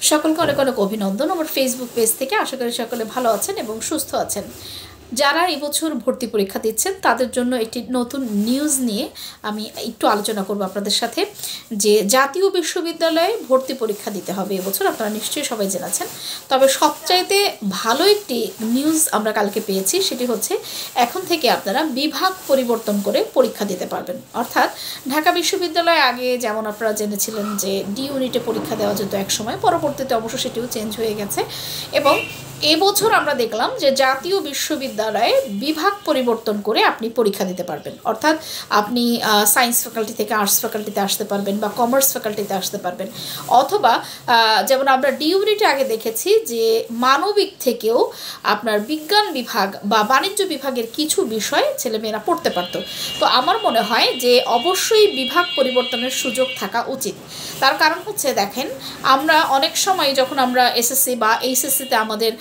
সকলকে অনেক অনেক অভিনন্দন আমার ফেসবুক পেজ থেকে। আশা করি সকলে ভালো আছেন এবং সুস্থ আছেন। যারা এবছর ভর্তি পরীক্ষা দিচ্ছেন তাদের জন্য একটি নতুন নিউজ নিয়ে আমি একটু আলোচনা করব আপনাদের সাথে। যে জাতীয় বিশ্ববিদ্যালয়ে ভর্তি পরীক্ষা দিতে হবে এবছর, আপনারা নিশ্চয়ই সবাই জেনেছেন। তবে সবচাইতে ভালো একটি নিউজ আমরা কালকে পেয়েছি, সেটি হচ্ছে এখন থেকে আপনারা বিভাগ পরিবর্তন করে পরীক্ষা দিতে পারবেন। অর্থাৎ ঢাকা বিশ্ববিদ্যালয়ে আগে যেমন আপনারা জেনেছিলেন যে ডি ইউনিটে পরীক্ষা দেওয়া যেত এক সময়, পরবর্তীতে অবশ্য সেটিও চেঞ্জ হয়ে গেছে। এবং এবছর আমরা দেখলাম যে জাতীয় বিশ্ববিদ্যালয়ে বিভাগ পরিবর্তন করে আপনি পরীক্ষা দিতে পারবেন। অর্থাৎ আপনি সায়েন্স ফ্যাকাল্টি থেকে আর্টস ফ্যাকাল্টিতে আসতে পারবেন বা কমার্স ফ্যাকাল্টিতে আসতে পারবেন, অথবা যেমন আমরা ডি ইউনিটে আগে দেখেছি যে মানবিক থেকেও আপনার বিজ্ঞান বিভাগ বা বাণিজ্য বিভাগের কিছু বিষয় ছেলেমেয়েরা পড়তে পারত। তো আমার মনে হয় যে অবশ্যই বিভাগ পরিবর্তনের সুযোগ থাকা উচিত। তার কারণ হচ্ছে দেখেন, আমরা অনেক সময় যখন আমরা এসএসসি বা এইচএসসিতে আমাদের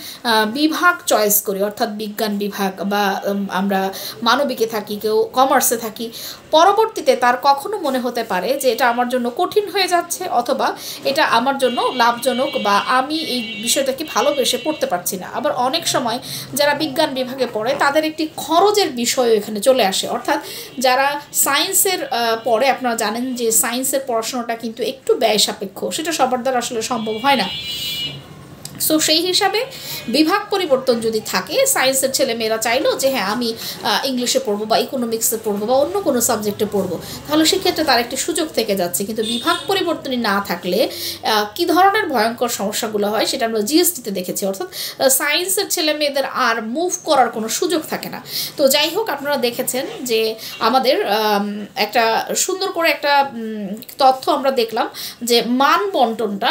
বিভাগ চয়েস করি, অর্থাৎ বিজ্ঞান বিভাগ বা আমরা মানবিকে থাকি, কেউ কমার্সে থাকি, পরবর্তীতে তার কখনো মনে হতে পারে যে এটা আমার জন্য কঠিন হয়ে যাচ্ছে, অথবা এটা আমার জন্য লাভজনক বা আমি এই বিষয়টাকে ভালোবেসে পড়তে পারছি না। আবার অনেক সময় যারা বিজ্ঞান বিভাগে পড়ে তাদের একটি খরচের বিষয় এখানে চলে আসে। অর্থাৎ যারা সায়েন্সের পড়ে, আপনারা জানেন যে সায়েন্সের পড়াশোনাটা কিন্তু একটু ব্যয় সাপেক্ষ, সেটা সবার দ্বারা আসলে সম্ভব হয় না। সো সেই হিসাবে বিভাগ পরিবর্তন যদি থাকে, সায়েন্সের ছেলেমেয়েরা চাইলো যে হ্যাঁ আমি ইংলিশে পড়বো বা ইকোনমিক্সে পড়বো বা অন্য কোনো সাবজেক্টে পড়বো, তাহলে সেক্ষেত্রে তার একটি সুযোগ থেকে যাচ্ছে। কিন্তু বিভাগ পরিবর্তনই না থাকলে কী ধরনের ভয়ঙ্কর সমস্যাগুলো হয় সেটা আমরা জিএসটিতে দেখেছি। অর্থাৎ সায়েন্সের ছেলেমেয়েদের আর মুভ করার কোনো সুযোগ থাকে না। তো যাই হোক, আপনারা দেখেছেন যে আমাদের একটা সুন্দর করে একটা তথ্য আমরা দেখলাম যে মানবন্টনটা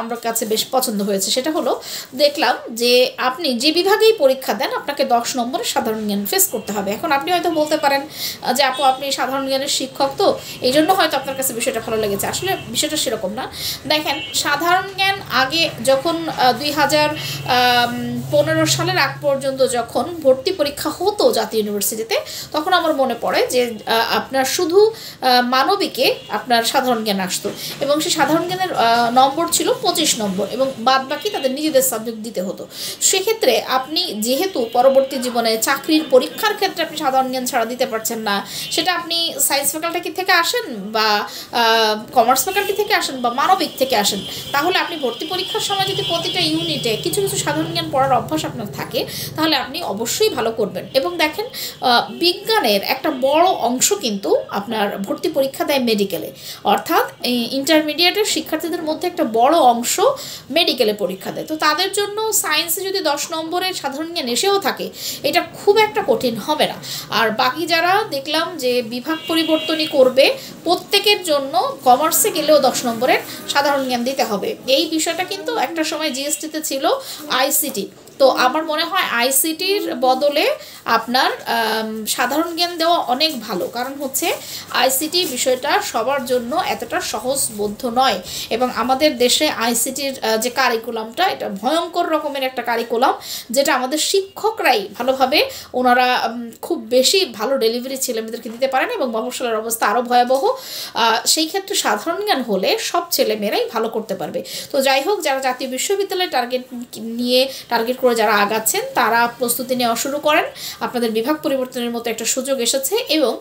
আমার কাছে বেশ পছন্দ হয়েছে। সেটা হলো, দেখলাম যে আপনি যে বিভাগেই পরীক্ষা দেন আপনাকে 10 নম্বরের সাধারণ জ্ঞান ফেস করতে হবে। এখন আপনি হয়তো বলতে পারেন যে আপু আপনি সাধারণ জ্ঞানের শিক্ষক, তো এই জন্য হয়তো আপনার কাছে বিষয়টা ভালো লেগেছে। আসলে বিষয়টা সেরকম না। দেখেন, সাধারণ জ্ঞান আগে যখন 2015 সালের আগ পর্যন্ত যখন ভর্তি পরীক্ষা হতো জাতীয় ইউনিভার্সিটিতে, তখন আমার মনে পড়ে যে আপনার শুধু মানবিকে আপনার সাধারণ জ্ঞান আসতো এবং সেই সাধারণ জ্ঞানের নম্বর ছিল 25 নম্বর এবং বাদ বাকি তাদের নিজেদের সাবজেক্ট দিতে হতো। সেক্ষেত্রে আপনি যেহেতু পরবর্তী জীবনে চাকরির পরীক্ষার ক্ষেত্রে আপনি সাধারণ জ্ঞান ছাড়া দিতে পারছেন না, সেটা আপনি সায়েন্স ফ্যাকাল্টি থেকে আসেন বা কমার্স ফ্যাকাল্টি থেকে আসেন বা মানবিক থেকে আসেন, তাহলে আপনি ভর্তি পরীক্ষার সময় যদি প্রতিটা ইউনিটে কিছু কিছু সাধারণ জ্ঞান পড়ার অভ্যাস আপনার থাকে, তাহলে আপনি অবশ্যই ভালো করবেন। এবং দেখেন, বিজ্ঞানের একটা বড় অংশ কিন্তু আপনার ভর্তি পরীক্ষা দেয় মেডিকেলে, অর্থাৎ ইন্টারমিডিয়েটের শিক্ষার্থীদের মধ্যে একটা বড় অংশ মেডিকেলে পরীক্ষা দেয়। তো তাদের জন্য সায়েন্সে যদি 10 নম্বরের সাধারণ জ্ঞান এসেও থাকে, এটা খুব একটা কঠিন হবে না। আর বাকি যারা দেখলাম যে বিভাগ পরিবর্তনই করবে, প্রত্যেকের জন্য কমার্সে গেলেও 10 নম্বরের সাধারণ জ্ঞান দিতে হবে। এই বিষয়টা কিন্তু একটা সময় জিএসটিতে ছিল আইসিটি। তো আমার মনে হয় আইসিটির বদলে আপনার সাধারণ জ্ঞান দেওয়া অনেক ভালো। কারণ হচ্ছে আইসিটি বিষয়টা সবার জন্য এতটা সহজবোধ্য নয় এবং আমাদের দেশে আইসিটির যে কারিকুলামটা, এটা ভয়ঙ্কর রকমের একটা কারিকুলাম, যেটা আমাদের শিক্ষকরাই ভালোভাবে ওনারা খুব বেশি ভালো ডেলিভারি ছেলেমেয়েদেরকে দিতে পারেন এবং মফস্বলের অবস্থা আরও ভয়াবহ। সেই ক্ষেত্রে সাধারণ জ্ঞান হলে সব ছেলেমেয়েরাই ভালো করতে পারবে। তো যাই হোক, যারা জাতীয় বিশ্ববিদ্যালয়ে টার্গেট করে যারা আগাচ্ছেন তারা প্রস্তুতি নেওয়া শুরু করেন। আপনাদের বিভাগ পরিবর্তনের মতো একটা সুযোগ এসেছে এবং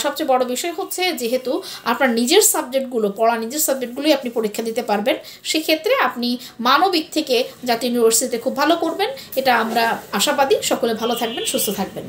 সবচেয়ে বড় বিষয় হচ্ছে, যেহেতু আপনার নিজের সাবজেক্টগুলোই আপনি পরীক্ষা দিতে পারবেন, সেক্ষেত্রে আপনি মানবিক থেকে জাতীয় ইউনিভার্সিটিতে খুব ভালো করবেন, এটা আমরা আশাবাদী। সকলে ভালো থাকবেন, সুস্থ থাকবেন।